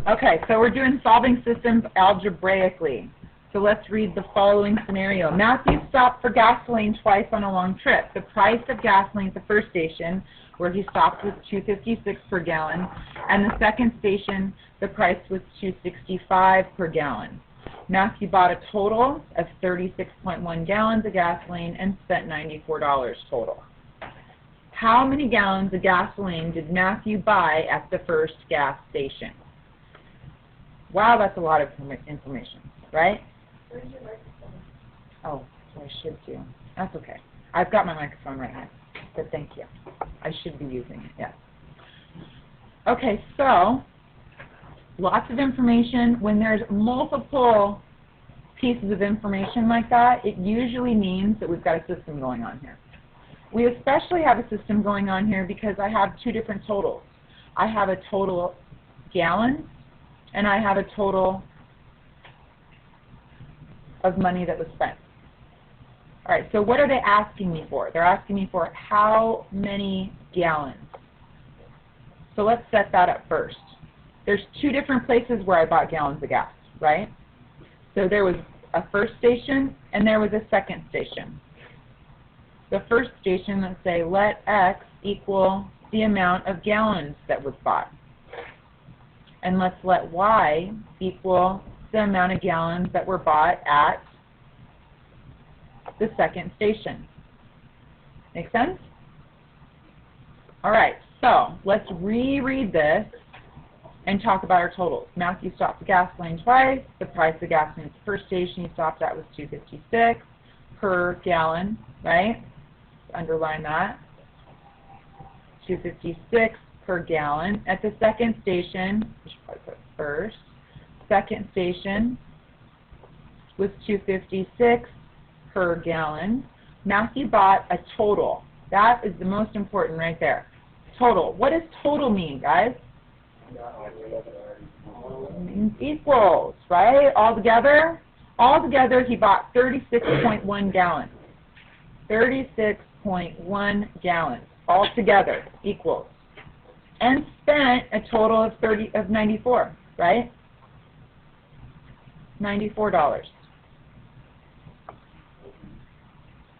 Okay, so we're doing solving systems algebraically. So let's read the following scenario. Matthew stopped for gasoline twice on a long trip. The price of gasoline at the first station, where he stopped, was $2.56 per gallon, and the second station, the price was $2.65 per gallon. Matthew bought a total of 36.1 gallons of gasoline and spent $94 total. How many gallons of gasoline did Matthew buy at the first gas station? Wow, that's a lot of information, right? Oh, so I should do. That's okay. I've got my microphone right now, but thank you. I should be using it, yes. Okay, so lots of information. When there's multiple pieces of information like that, it usually means that we've got a system going on here. We especially have a system going on here because I have two different totals. I have a total gallons, and I have a total of money that was spent. All right, so what are they asking me for? They're asking me for how many gallons. So let's set that up first. There's two different places where I bought gallons of gas, right? So there was a first station and there was a second station. The first station, let's say, let X equal the amount of gallons that was bought. And let's let Y equal the amount of gallons that were bought at the second station. Make sense? All right, so let's reread this and talk about our totals. Matthew stopped for gasoline twice. The price of gasoline at the first station he stopped at was $2.56 per gallon, right? Underline that. $2.56 per gallon. At the second station, we should probably put first, second station was $2.56 per gallon. Matthew bought a total. That is the most important right there. Total. What does total mean, guys? It means equals, right? All together? All together he bought 36.1 gallons. 36.1 gallons. All together equals. And spent a total of 94, right? $94.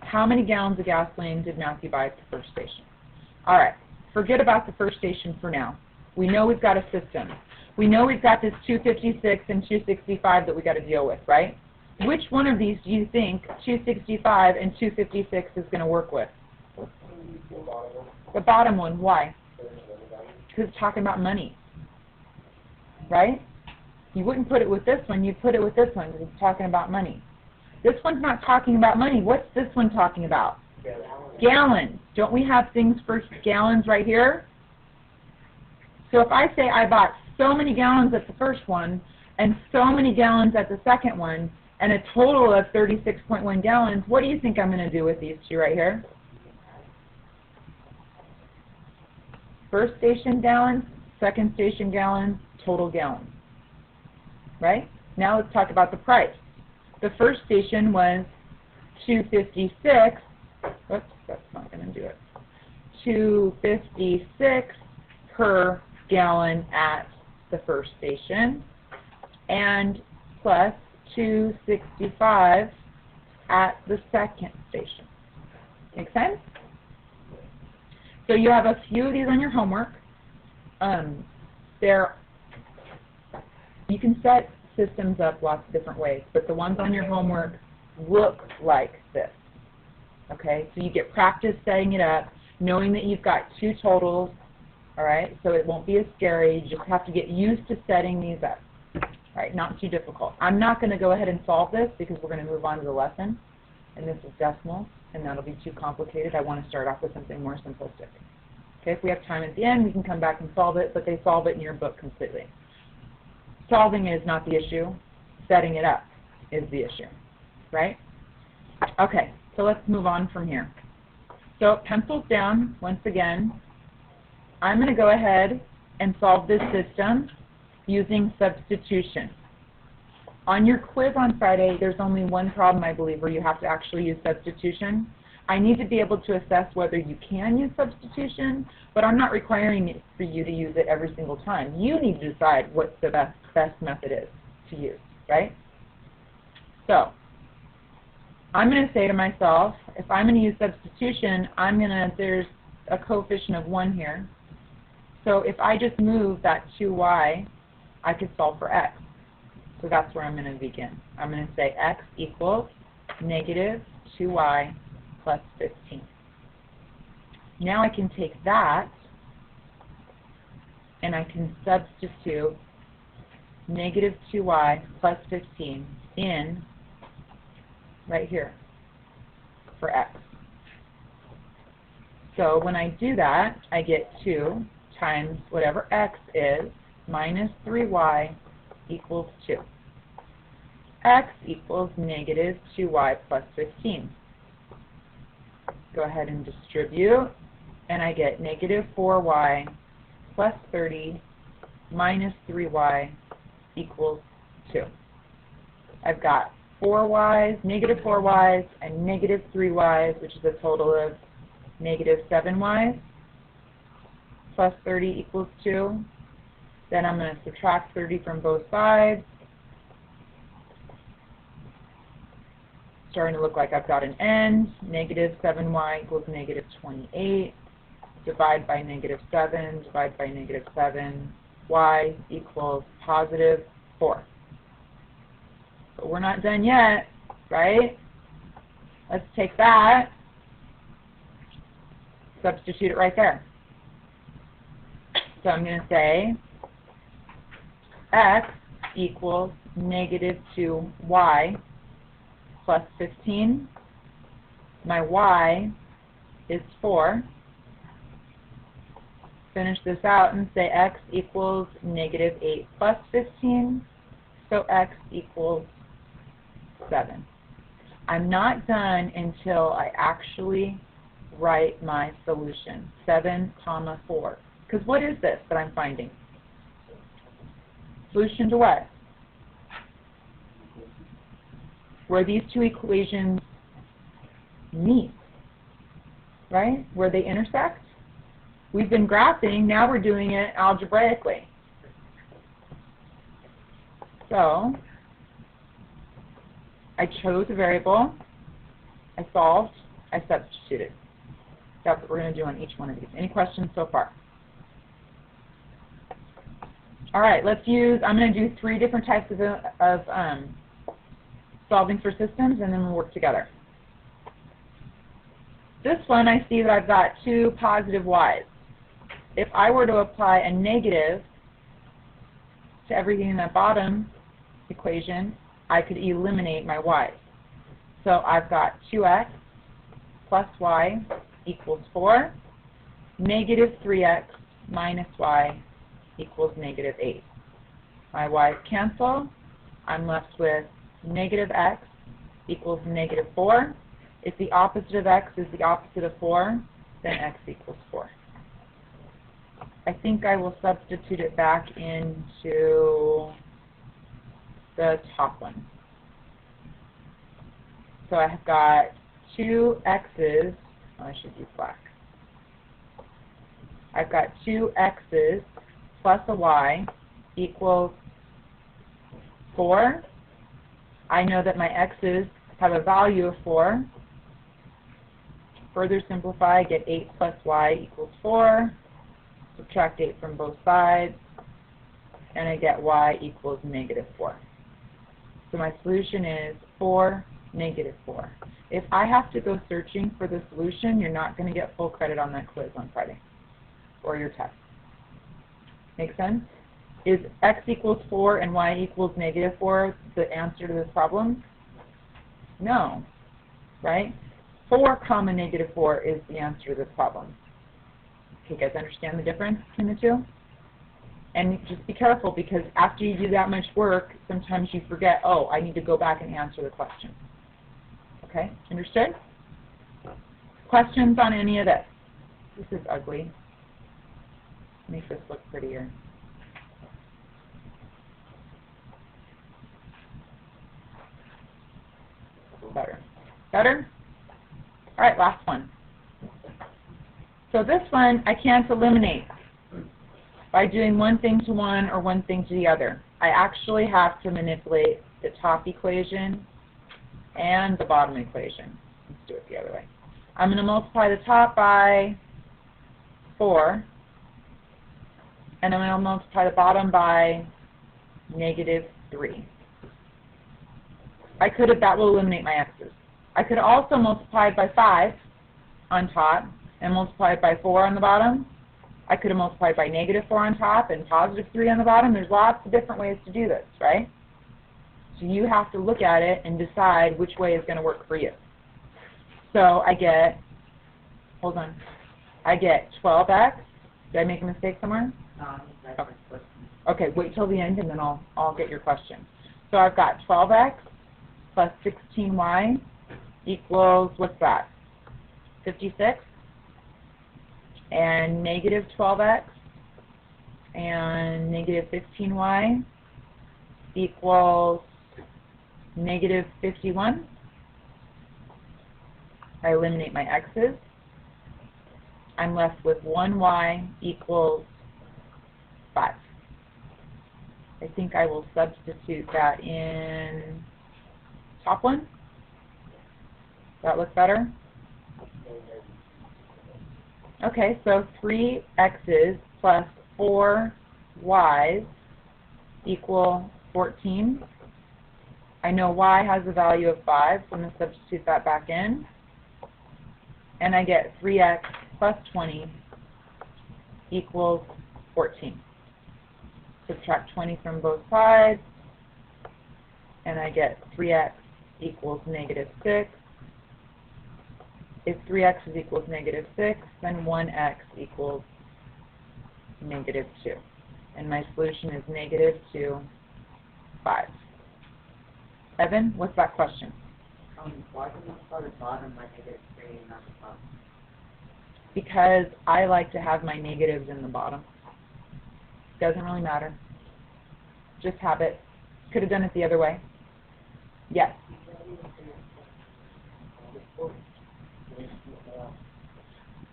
How many gallons of gasoline did Matthew buy at the first station? All right, forget about the first station for now. We know we've got a system. We know we've got this 256 and 265 that we got to deal with, right? Which one of these do you think 265 and 256 is going to work with? The bottom one. Why? Because it's talking about money, right? You wouldn't put it with this one. You'd put it with this one because it's talking about money. This one's not talking about money. What's this one talking about? Gallons. Don't we have things for gallons right here? So if I say I bought so many gallons at the first one and so many gallons at the second one and a total of 36.1 gallons, what do you think I'm going to do with these two right here? First station gallons, second station gallons, total gallons. Right? Now let's talk about the price. The first station was $2.56. Whoops, that's not going to do it. $2.56 per gallon at the first station, and plus $2.65 at the second station. Make sense? So you have a few of these on your homework. You can set systems up lots of different ways, but the ones on your homework look like this. Okay, so you get practice setting it up, knowing that you've got two totals, all right, so it won't be as scary. You just have to get used to setting these up, all right, not too difficult. I'm not going to go ahead and solve this because we're going to move on to the lesson, and this is decimals, and that'll be too complicated. I want to start off with something more simplistic. Okay, if we have time at the end, we can come back and solve it, but they solve it in your book completely. Solving is not the issue. Setting it up is the issue, right? Okay, so let's move on from here. So pencils down once again. I'm going to go ahead and solve this system using substitution. On your quiz on Friday, there's only one problem, I believe, where you have to actually use substitution. I need to be able to assess whether you can use substitution, but I'm not requiring it for you to use it every single time. You need to decide what the best method is to use, right? So I'm going to say to myself, if I'm going to use substitution, there's a coefficient of 1 here. So if I just move that 2y, I could solve for x. So that's where I'm going to begin. I'm going to say x equals negative 2y plus 15. Now I can take that and I can substitute negative 2y plus 15 in right here for x. So when I do that, I get 2 times whatever x is minus 3y equals 2. X equals negative 2y plus 15. Go ahead and distribute, and I get negative 4y plus 30 minus 3y equals 2. I've got 4y's, negative 4y's, and negative 3y's, which is a total of negative 7y's, plus 30 equals 2. Then I'm going to subtract 30 from both sides. Starting to look like I've got an end. Negative 7y equals negative 28. Divide by negative 7, divide by negative 7. Y equals positive 4. But we're not done yet, right? Let's take that, substitute it right there. So I'm going to say x equals negative 2y plus 15. My y is 4. Finish this out and say x equals negative 8 plus 15. So x equals 7. I'm not done until I actually write my solution, 7 comma 4. Because what is this that I'm finding? Solution to what? Where these two equations meet, right? Where they intersect. We've been graphing, now we're doing it algebraically. So I chose a variable, I solved, I substituted. That's what we're going to do on each one of these. Any questions so far? All right, I'm going to do 3 different types of solving for systems, and then we'll work together. This one, I see that I've got 2 positive y's. If I were to apply a negative to everything in that bottom equation, I could eliminate my y's. So I've got 2x plus y equals 4, negative 3x minus y equals negative 8. My y's cancel. I'm left with negative x equals negative 4. If the opposite of x is the opposite of 4, then x equals 4. I think I will substitute it back into the top one. So I have got 2 x's, I should use black. I've got 2 x's plus a y equals 4. I know that my x's have a value of 4. Further simplify, I get 8 plus y equals 4. Subtract 8 from both sides, and I get y equals negative 4. So my solution is 4, negative 4. If I have to go searching for the solution, you're not going to get full credit on that quiz on Friday or your test. Make sense? Is x equals 4 and y equals negative 4 the answer to this problem? No, right? 4 comma negative 4 is the answer to this problem. Okay, guys, understand the difference between the two? And just be careful, because after you do that much work, sometimes you forget, oh, I need to go back and answer the question. Okay, understood? Questions on any of this? This is ugly. Make this look prettier. Better. Better? All right, last one. So this one I can't eliminate by doing one thing to one or one thing to the other. I actually have to manipulate the top equation and the bottom equation. Let's do it the other way. I'm going to multiply the top by 4, and I'm going to multiply the bottom by -3. I could have, that will eliminate my x's. I could also multiply it by 5 on top and multiply it by 4 on the bottom. I could have multiplied by -4 on top and +3 on the bottom. There's lots of different ways to do this, right? So you have to look at it and decide which way is going to work for you. So I get, hold on, I get 12x. Did I make a mistake somewhere? No, that's Okay. what. Okay, wait till the end and then I'll get your question. So I've got 12x plus 16y equals, what's that? 56. And -12x and -15y equals -51. I eliminate my x's. I'm left with 1y equals 5. I think I will substitute that in top one. Does that look better? Okay, so 3 x's plus 4 y's equal 14. I know y has a value of 5, so I'm going to substitute that back in. And I get 3x plus 20 equals 14. Subtract 20 from both sides, and I get 3x equals -6. If 3x is equals -6, then 1x equals -2. And my solution is -2, 5. Evan, what's that question? Why did you start at the bottom by -3 and not the top? Because I like to have my negatives in the bottom. Doesn't really matter. Just habit. Could have done it the other way. Yes.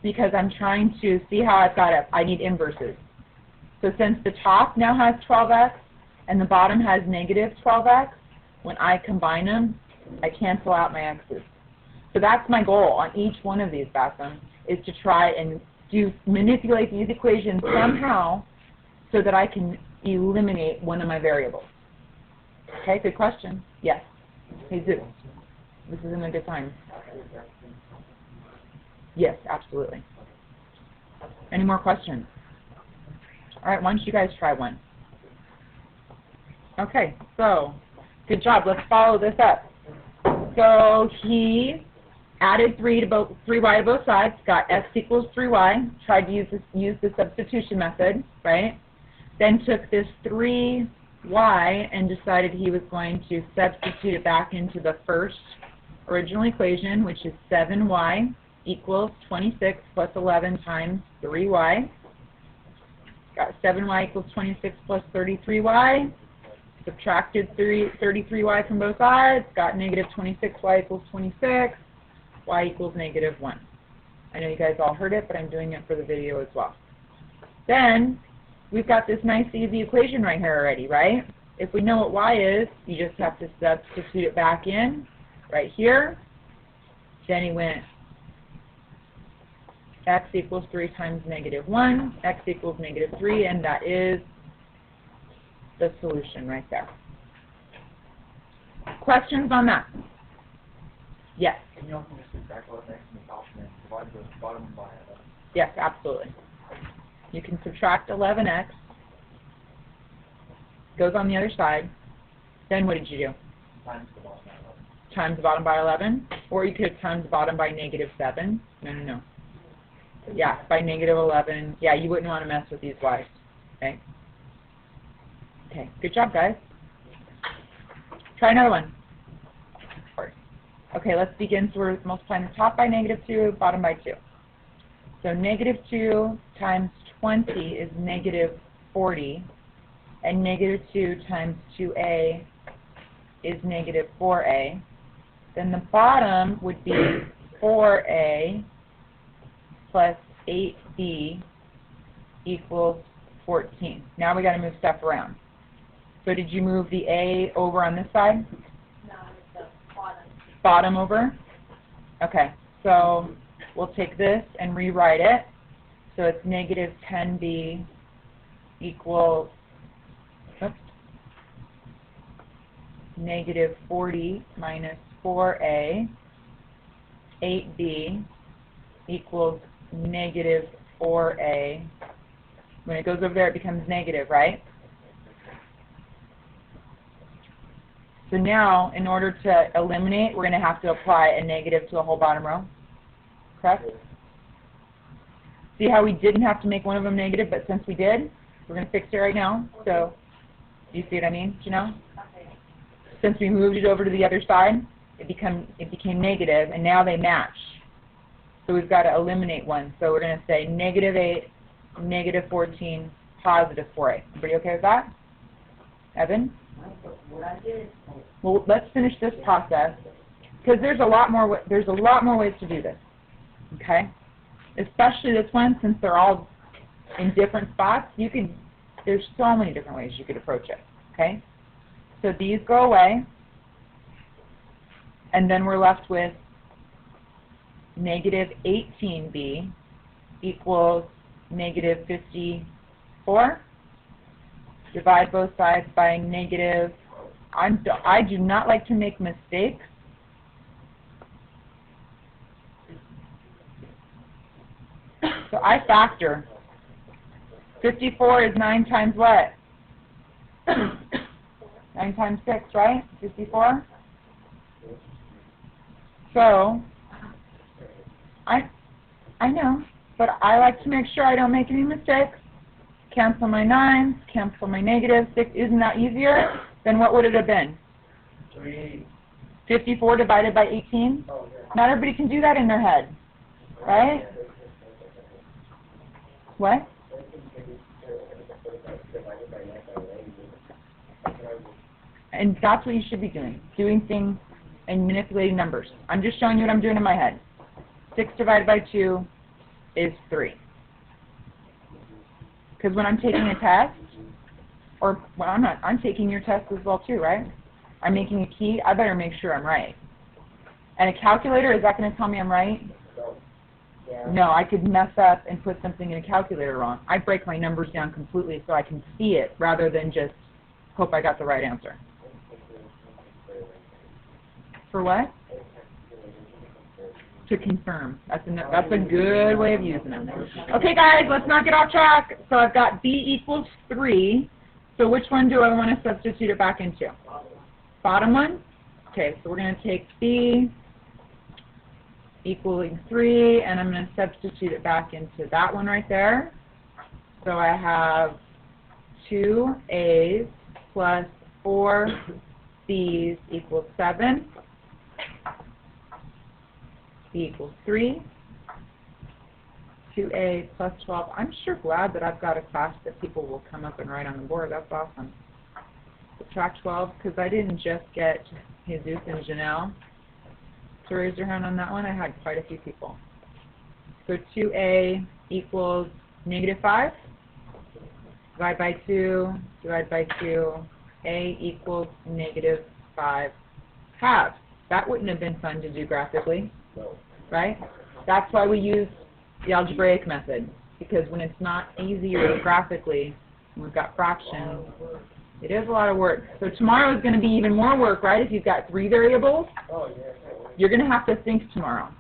Because I'm trying to see how I've got it. I need inverses. So since the top now has 12x and the bottom has -12x, when I combine them, I cancel out my x's. So that's my goal on each one of these, Bassam, is to try and manipulate these equations somehow so that I can eliminate one of my variables. Okay, good question. Yes. Jesus, this isn't a good time. Yes, absolutely. Any more questions? All right, why don't you guys try one? Okay, so good job. Let's follow this up. So he added 3y to both sides, got x equals 3y, tried to use the substitution method, right? Then took this 3y and decided he was going to substitute it back into the first original equation, which is 7y equals 26 plus 11 times 3y. Got 7y equals 26 plus 33y. Subtracted 33y from both sides. Got -26y equals 26. Y equals -1. I know you guys all heard it, but I'm doing it for the video as well. Then we've got this nice easy equation right here already, right? If we know what y is, you just have to substitute it back in right here. Then he went x equals 3 times -1, x equals -3, and that is the solution right there. Questions on that? Yes. Can you also just subtract all the x in the top and then divide the bottom by 11? Yes, absolutely. You can subtract 11x, goes on the other side. Then what did you do? Times the bottom by 11. Times the bottom by 11? Or you could have times the bottom by -7. No. Yeah, by -11. Yeah, you wouldn't want to mess with these y's. Okay? Okay, good job, guys. Try another one. Okay, let's begin. So we're multiplying the top by -2, bottom by 2. So -2 times 20 is -40, and -2 times 2a is -4a. Then the bottom would be 4A plus 8B equals 14. Now we got to move stuff around. So did you move the A over on this side? No, it's the bottom. Bottom over? Okay, so we'll take this and rewrite it. So it's negative 10B equals, oops, negative 40 minus 4A. 8B equals negative 4A. When it goes over there, it becomes negative, right? So now, in order to eliminate, we're going to have to apply a negative to the whole bottom row. Correct? See how we didn't have to make one of them negative, but since we did, we're going to fix it right now. So, do you see what I mean, Janelle? Okay. Since we moved it over to the other side, it became negative, and now they match. So we've got to eliminate one. So we're going to say negative 8, negative 14, positive 4A. Everybody okay with that? Evan? What I did, Well, let's finish this process, because there's a lot more ways to do this. Okay? Especially this one, since they're all in different spots, there's so many different ways you could approach it. Okay? So these go away, and then we're left with negative 18B equals negative 54. Divide both sides by negative. I do not like to make mistakes. So I factor. 54 is 9 times what? 9 times 6, right? 54? So, I know, but I like to make sure I don't make any mistakes. Cancel my 9s, cancel my negative 6. Isn't that easier? Then what would it have been? 54 divided by 18? Not everybody can do that in their head, right? What? And that's what you should be doing things and manipulating numbers. I'm just showing you what I'm doing in my head. 6 divided by 2 is 3. Because when I'm taking a test, or when I'm taking your test as well too, right? I'm making a key, I better make sure I'm right. And a calculator, is that going to tell me I'm right? No, I could mess up and put something in a calculator wrong. I break my numbers down completely so I can see it rather than just hope I got the right answer. For what? To confirm. That's a good way of using them. Okay, guys, let's not get off track. So I've got B equals 3. So which one do I want to substitute it back into? Bottom one? Okay, so we're going to take B equaling 3, and I'm going to substitute it back into that one right there. So I have 2 A's plus 4 B's equals 7. B equals 3. 2A plus 12. I'm sure glad that I've got a class that people will come up and write on the board. That's awesome. Subtract 12, because I didn't just get Jesus and Janelle to raise their hand on that one. I had quite a few people. So 2A equals negative 5. Divide by 2. Divide by 2. A equals negative 5 halves. That wouldn't have been fun to do graphically, right? That's why we use the algebraic method, because when it's not easier graphically, and we've got fractions, it is a lot of work. So tomorrow is going to be even more work, right? If you've got 3 variables, you're going to have to think tomorrow.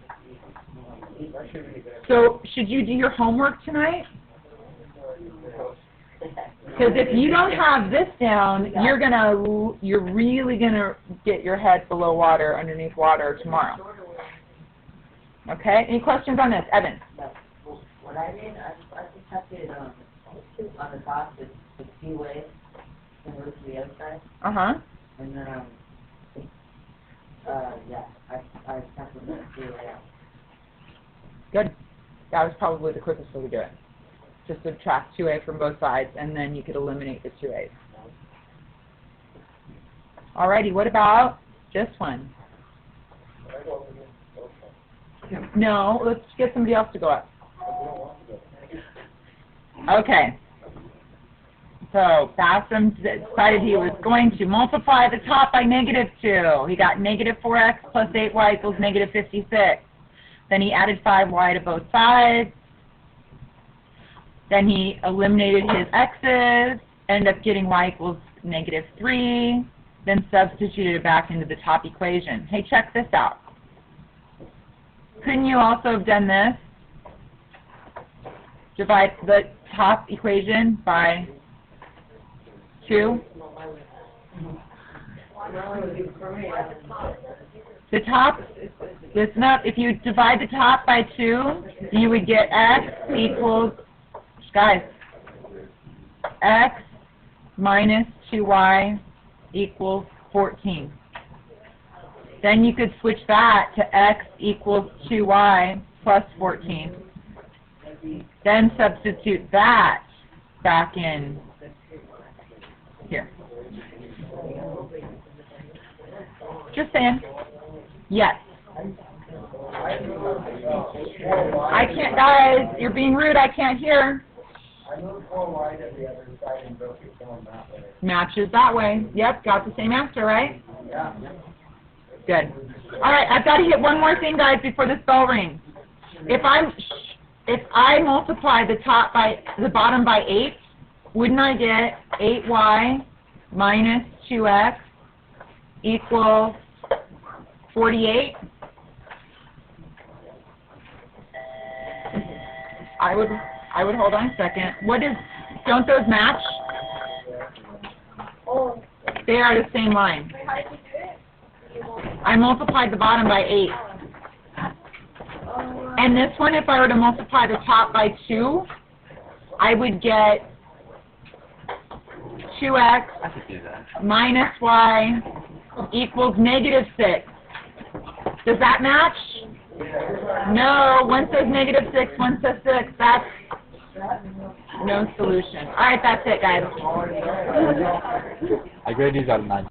So should you do your homework tonight? Because if you don't have this down, you're really gonna get your head below water, underneath water tomorrow. Okay? Any questions on this, Evan? what I did, I just kept it on the top, the 2 ways, and go to the other side. Uh-huh. And then, yeah, I kept it the 2 way out. Good. That was probably the quickest way to do it. Just subtract 2A from both sides, and then you could eliminate the 2A's. Alrighty, what about this one? No, let's get somebody else to go up. Okay. So Bassam decided he was going to multiply the top by -2. He got -4x plus 8y equals -56. Then he added 5y to both sides. Then he eliminated his x's, ended up getting y equals -3. Then substituted it back into the top equation. Hey, check this out. Couldn't you also have done this? Divide the top equation by 2. The top, listen up, if you divide the top by 2, you would get x equals, guys, x minus 2y equals 14. Then you could switch that to x equals 2y plus 14. Then substitute that back in here. Just saying. Yes. I can't, guys, you're being rude, I can't hear. I moved 4y to the other side and broke it down that way. Matches that way. Yep, got the same answer, right? Yeah. Good. All right, I've got to hit one more thing, guys, before this bell rings. If I multiply the bottom by 8, wouldn't I get 8y minus 2x equals 48? I would hold on a second. Don't those match? They are the same line. I multiplied the bottom by 8. And this one, if I were to multiply the top by 2, I would get 2x minus y equals -6. Does that match? No, one says -6, one says 6. That's no solution. All right, that's it, guys. I grade these out of 9.